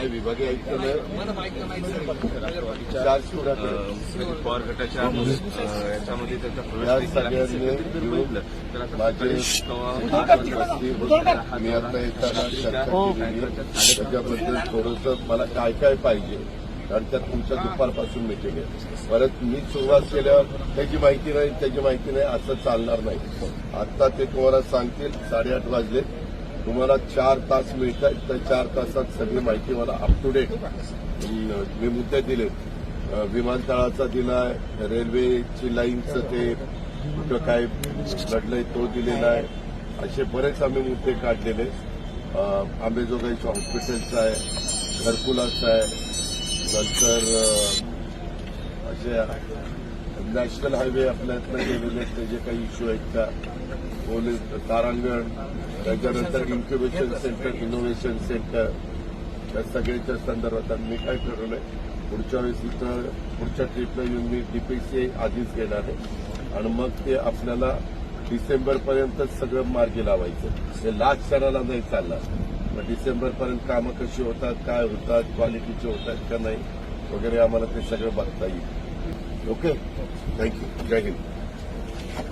नाही विभागीय आयुक्तांना पवार गटाच्या याच्यामध्ये त्यांचा या प्रवेश सगळ्यांनी बघितलं तर आता मी आता येताना चर्चा केलेली आहे. त्याच्याबद्दल थोडंसं मला काय काय पाहिजे कारण त्यात तुमच्या दुपारपासून मिटिंग आहे. परत मी सुरुवात केल्यावर त्याची माहिती नाही असं चालणार नाही. आता ते तुम्हाला सांगतील 8:30 वाजले तुम्हाला 4 तास मिळतात तर 4 तासात सगळी माहिती मला अप टू डेट मी मुद्दे दिले. विमानतळाचा दिलाय, रेल्वेची लाईनचं ते कुठं काय घडलंय तो दिलेला आहे. असे बरेच आम्ही मुद्दे काढलेले. आंबेजोगाईच्या हॉस्पिटलचा आहे, घरकुलाचा आहे, नंतर असे नॅशनल हायवे आपल्यातनं गेलेले ते जे काही इश्यू आहेत त्या पोलीस तारांगण, त्याच्यानंतर इन्क्युबेशन सेंटर, इनोव्हेशन सेंटर त्या सगळ्याच्या संदर्भात मी काय ठरवलंय पुढच्या वेळेस इथं पुढच्या ट्रिपला येऊन मी डीपीसी आधीच घेणार आहे आणि मग ते आपल्याला डिसेंबरपर्यंतच सगळं मार्गी लावायचं. हे लास्ट क्षणाला नाही चालणार. मग डिसेंबरपर्यंत कामं कशी होतात, काय होतात, क्वालिटीचे होतात का नाही वगैरे आम्हाला ते सगळं बघता येईल. Okay, thank you. जय हिंद.